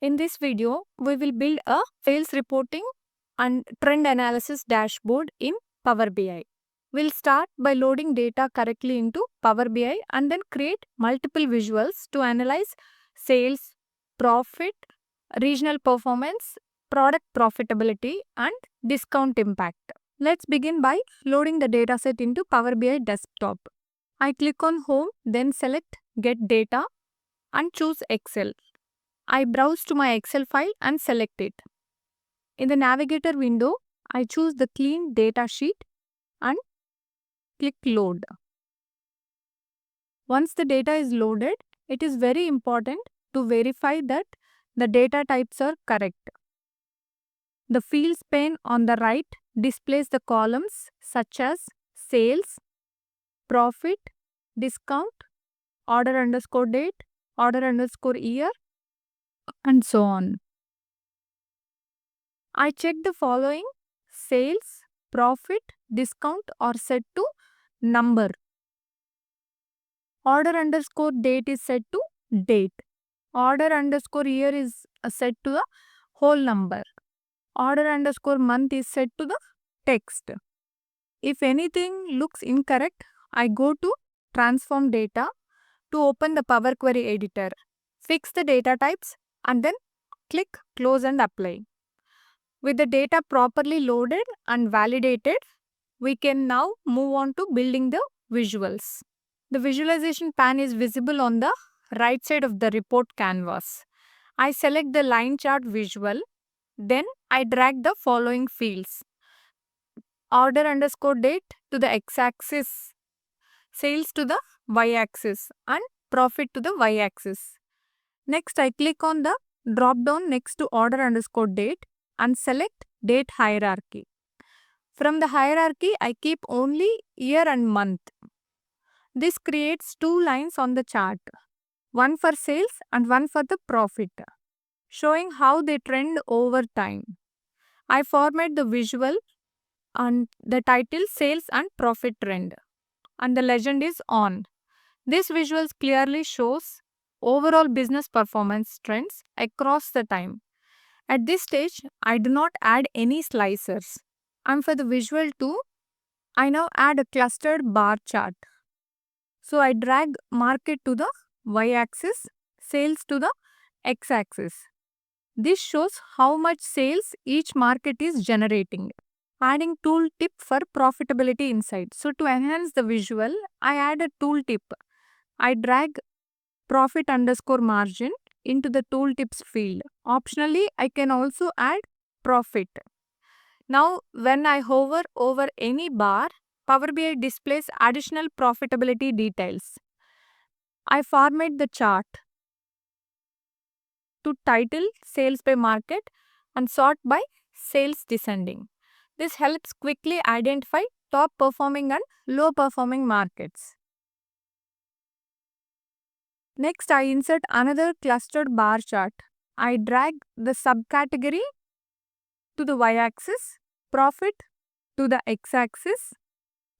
In this video, we will build a sales reporting and trend analysis dashboard in Power BI. We'll start by loading data correctly into Power BI and then create multiple visuals to analyze sales, profit, regional performance, product profitability, and discount impact. Let's begin by loading the dataset into Power BI desktop. I click on Home, then select Get Data and choose Excel. I browse to my Excel file and select it. In the navigator window, I choose the clean data sheet and click load. Once the data is loaded, it is very important to verify that the data types are correct. The fields pane on the right displays the columns such as sales, profit, discount, order underscore date, order underscore year, and so on. I check the following: sales, profit, discount are set to number. Order underscore date is set to date. Order underscore year is set to the whole number. Order underscore month is set to the text. If anything looks incorrect, I go to transform data to open the Power Query editor. Fix the data types and then click close and apply. With the data properly loaded and validated, we can now move on to building the visuals. The visualization pane is visible on the right side of the report canvas. I select the line chart visual, then I drag the following fields: order underscore date to the x-axis, sales to the y-axis, and profit to the y-axis. Next, I click on the drop down next to order underscore date and select date hierarchy. From the hierarchy, I keep only year and month. This creates two lines on the chart, one for sales and one for the profit, showing how they trend over time. I format the visual and the title sales and profit trend, and the legend is on. This visual clearly shows overall business performance trends across the time. At this stage, I do not add any slicers. And for the visual 2, I now add a clustered bar chart. So I drag market to the y-axis, sales to the x-axis. This shows how much sales each market is generating. Adding tooltip for profitability insight. So to enhance the visual, I add a tooltip. I drag profit underscore margin into the tooltips field. Optionally, I can also add profit. Now, when I hover over any bar, Power BI displays additional profitability details. I format the chart to title sales by market and sort by sales descending. This helps quickly identify top performing and low performing markets. Next, I insert another clustered bar chart. I drag the subcategory to the y-axis, profit to the x-axis,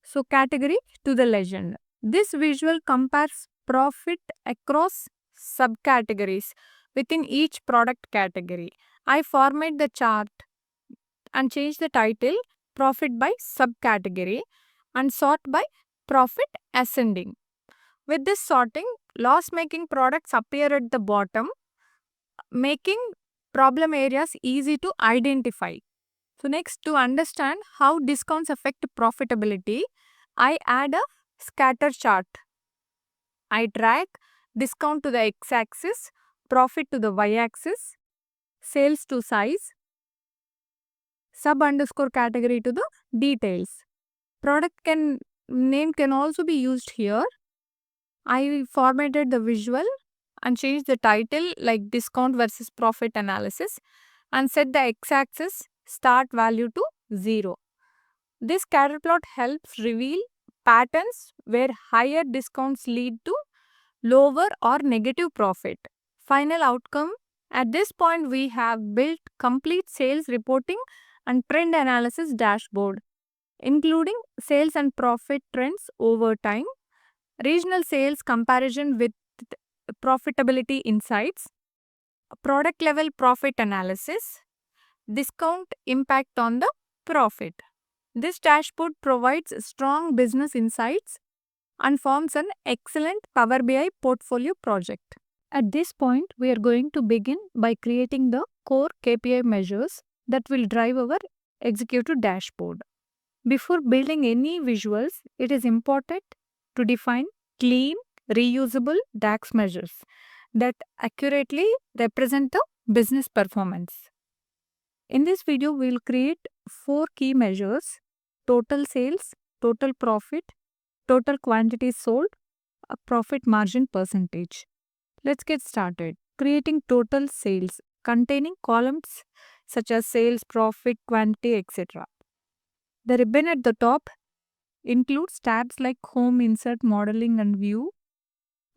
so category to the legend. This visual compares profit across subcategories within each product category. I format the chart and change the title profit by subcategory and sort by profit ascending. With this sorting, loss-making products appear at the bottom, making problem areas easy to identify. So next, to understand how discounts affect profitability, I add a scatter chart. I drag discount to the x-axis, profit to the y-axis, sales to size, sub underscore category to the details. Product name can also be used here. I formatted the visual and changed the title like discount versus profit analysis and set the x-axis start value to 0. This scatter plot helps reveal patterns where higher discounts lead to lower or negative profit. Final outcome: at this point we have built complete sales reporting and trend analysis dashboard, including sales and profit trends over time, regional sales comparison with profitability insights, Product level profit analysis, discount impact on the profit. This dashboard provides strong business insights and forms an excellent Power BI portfolio project. At this point, we are going to begin by creating the core KPI measures that will drive our executive dashboard. Before building any visuals, it is important to define clean, reusable DAX measures that accurately represent the business performance. In this video, we will create 4 key measures: total sales, total profit, total quantity sold, a profit margin percentage. Let's get started. Creating total sales containing columns such as sales, profit, quantity, etc. The ribbon at the top includes tabs like home, insert, modeling and view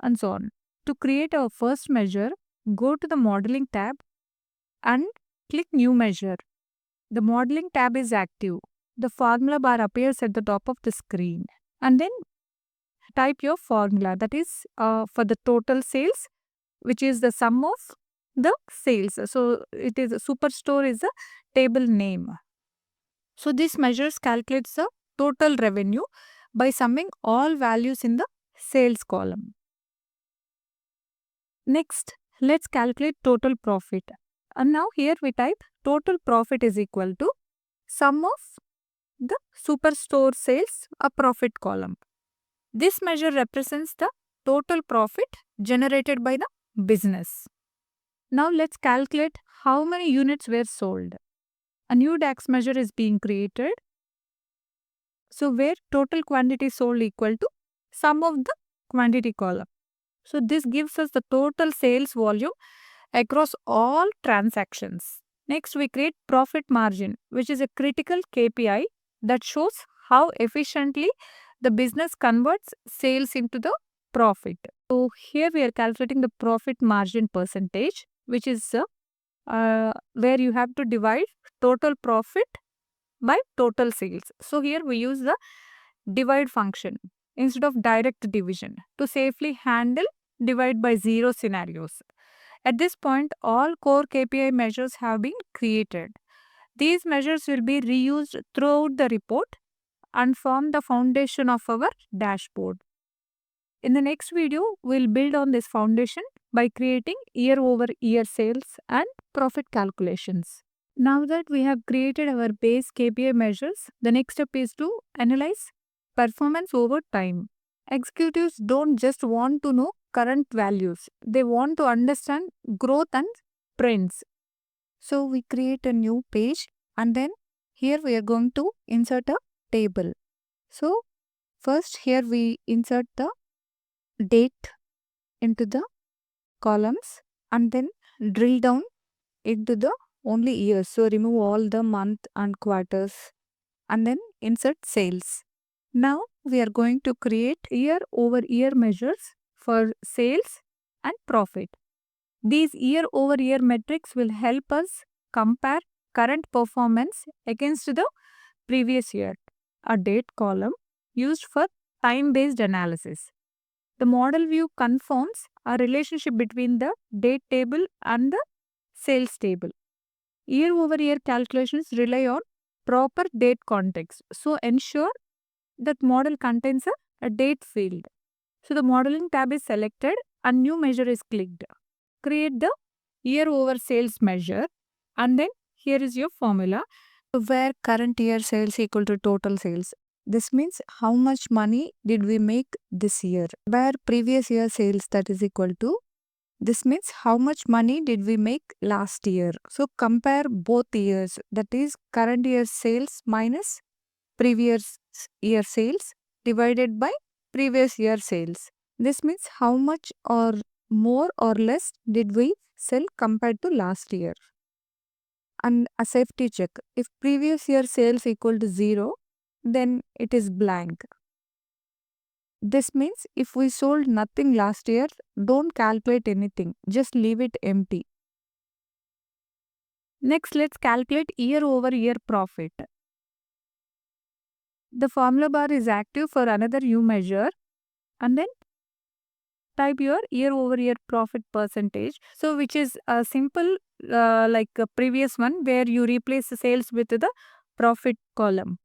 and so on. To create our first measure, go to the modeling tab and click new measure. The modeling tab is active. The formula bar appears at the top of the screen. And then type your formula, that is for the total sales, which is the sum of the sales. So it is Superstore is the table name. So this measures calculates the total revenue by summing all values in the sales column. Next, let's calculate total profit. And now here we type total profit is equal to sum of the Superstore sales, a profit column. This measure represents the total profit generated by the business. Now let's calculate how many units were sold. A new DAX measure is being created. So where total quantity sold equal to sum of the quantity column. So this gives us the total sales volume across all transactions. Next, we create profit margin, which is a critical KPI that shows how efficiently the business converts sales into the profit. So here we are calculating the profit margin percentage, which is where you have to divide total profit by total sales. So here we use the divide function instead of direct division to safely handle divide by zero scenarios. At this point, all core KPI measures have been created. These measures will be reused throughout the report and form the foundation of our dashboard. In the next video, we'll build on this foundation by creating year-over-year sales and profit calculations. Now that we have created our base KPI measures, the next step is to analyze performance over time. Executives don't just want to know current values, they want to understand growth and trends. So we create a new page and then here we are going to insert a table. So first here we insert the date into the columns and then drill down into the only years. So remove all the month and quarters and then insert sales. Now we are going to create year-over-year measures for sales and profit. These year-over-year metrics will help us compare current performance against the previous year. A date column used for time-based analysis. The model view confirms a relationship between the date table and the sales table. Year-over-year calculations rely on proper date context. So ensure that model contains a date field. So the modeling tab is selected and new measure is clicked. Create the year over sales measure and then here is your formula where current year sales equal to total sales. This means how much money did we make this year, where previous year sales that is equal to. This means how much money did we make last year. So compare both years, that is current year sales minus previous year sales divided by previous year sales. This means how much or more or less did we sell compared to last year. And a safety check. If previous year sales equal to 0, then it is blank. This means if we sold nothing last year, don't calculate anything. Just leave it empty. Next, let's calculate year-over-year profit. The formula bar is active for another new measure and then type your year-over-year profit percentage. So which is a simple like a previous one where you replace the sales with the profit column.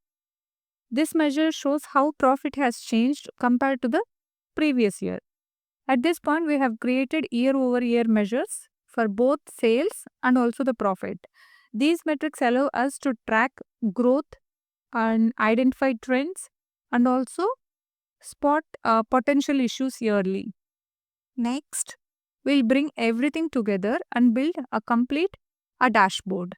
This measure shows how profit has changed compared to the previous year. At this point, we have created year-over-year measures for both sales and also the profit. These metrics allow us to track growth and identify trends and also spot potential issues yearly. Next, we'll bring everything together and build a dashboard.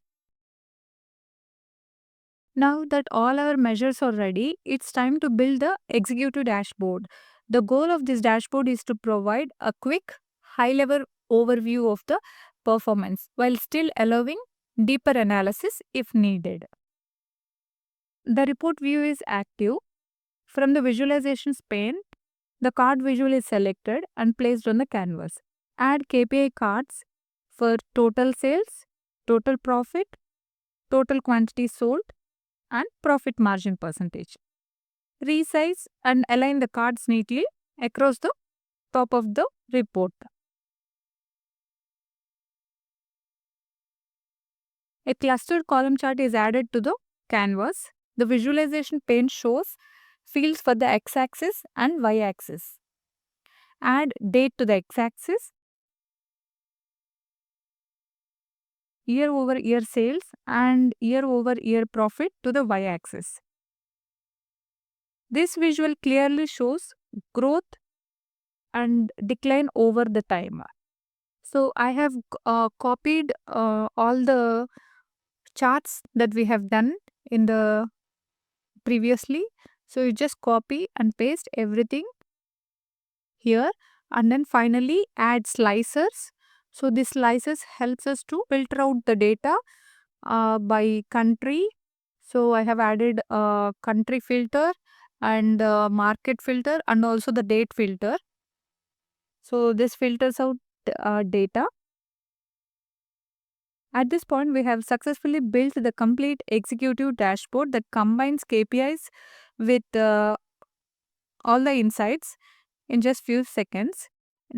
Now that all our measures are ready, it's time to build the executive dashboard. The goal of this dashboard is to provide a quick, high-level overview of the performance while still allowing deeper analysis if needed. The report view is active. From the visualizations pane, the card visual is selected and placed on the canvas. Add KPI cards for total sales, total profit, total quantity sold, and profit margin percentage. Resize and align the cards neatly across the top of the report. A clustered column chart is added to the canvas. The visualization pane shows fields for the x-axis and y-axis. Add date to the x-axis, year-over-year sales and year-over-year profit to the y-axis. This visual clearly shows growth and decline over the time. So I have copied all the charts that we have done in the previously. So you just copy and paste everything here and then finally add slicers. So this slicers helps us to filter out the data by country. So I have added a country filter and market filter and also the date filter. So this filters out data. At this point, we have successfully built the complete executive dashboard that combines KPIs with all the insights in just few seconds.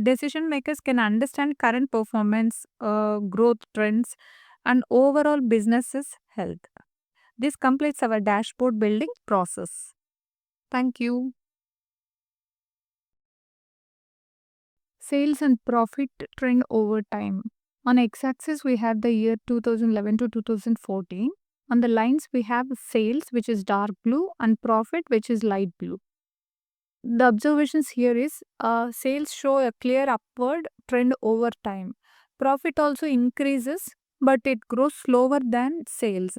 Decision makers can understand current performance, growth trends, and overall business's health. This completes our dashboard building process. Thank you. Sales and profit trend over time. On x-axis, we have the year 2011 to 2014. On the lines, we have sales, which is dark blue, and profit, which is light blue. The observations here is sales show a clear upward trend over time. Profit also increases, but it grows slower than sales.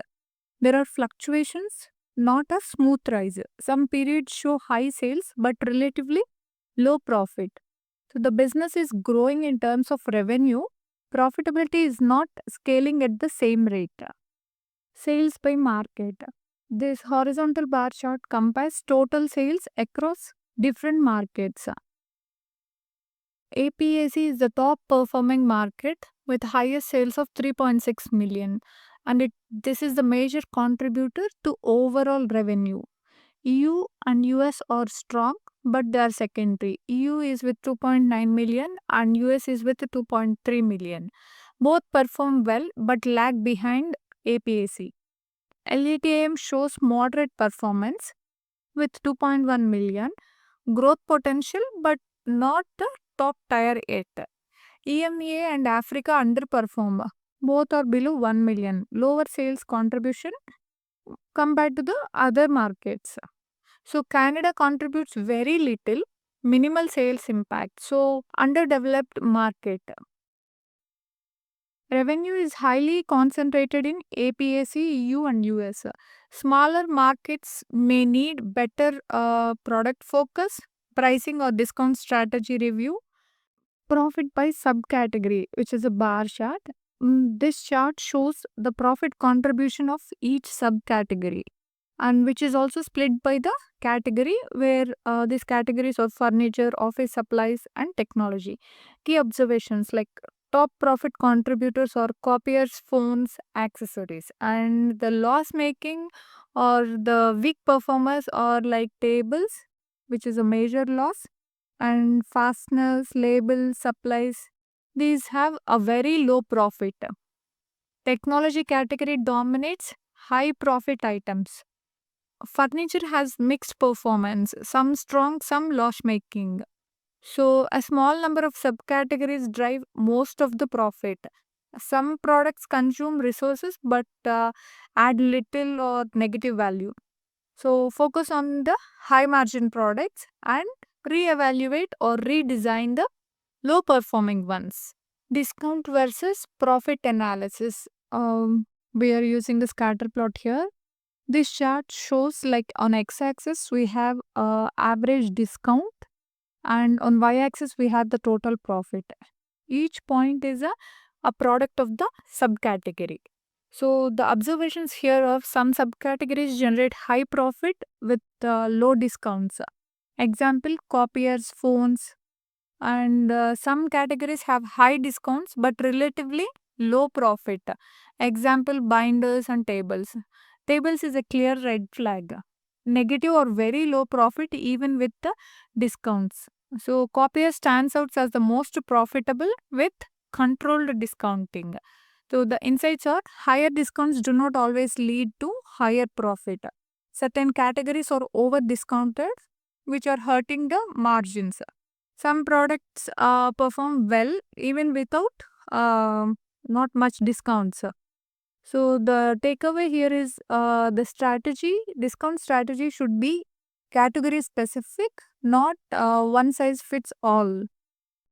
There are fluctuations, not a smooth rise. Some periods show high sales, but relatively low profit. So the business is growing in terms of revenue. Profitability is not scaling at the same rate. Sales by market. This horizontal bar chart compares total sales across different markets. APAC is the top performing market with highest sales of 3.6 million and this is the major contributor to overall revenue. EU and US are strong but they are secondary. EU is with 2.9 million and US is with 2.3 million. Both perform well but lag behind APAC. LATAM shows moderate performance with 2.1 million, growth potential but not the top tier yet. EMEA and Africa underperform. Both are below 1 million, lower sales contribution compared to the other markets. So Canada contributes very little, minimal sales impact. So underdeveloped market. Revenue is highly concentrated in APAC, EU and US. Smaller markets may need better product focus, pricing or discount strategy review. Profit by subcategory, which is a bar chart. This chart shows the profit contribution of each subcategory and which is also split by the category where these categories are furniture, office supplies and technology. Key observations like top profit contributors are copiers, phones, accessories and the loss making or the weak performers are like tables which is a major loss and fasteners, labels, supplies. These have a very low profit. Technology category dominates high profit items. Furniture has mixed performance, some strong, some loss making. So, a small number of subcategories drive most of the profit. Some products consume resources but add little or negative value. So, focus on the high margin products and re-evaluate or redesign the low performing ones. Discount versus profit analysis. We are using the scatter plot here. This chart shows, like, on x-axis we have average discount, and on y-axis we have the total profit. Each point is a product of the subcategory. So the observations here of some subcategories generate high profit with low discounts. Example, copiers, phones, and some categories have high discounts but relatively low profit. Example, binders and tables. Tables is a clear red flag. Negative or very low profit even with the discounts. So copier stands out as the most profitable with controlled discounting. So the insights are higher discounts do not always lead to higher profit. Certain categories are over discounted, which are hurting the margins. Some products perform well even without not much discounts. So the takeaway here is the discount strategy should be category specific, not one size fits all.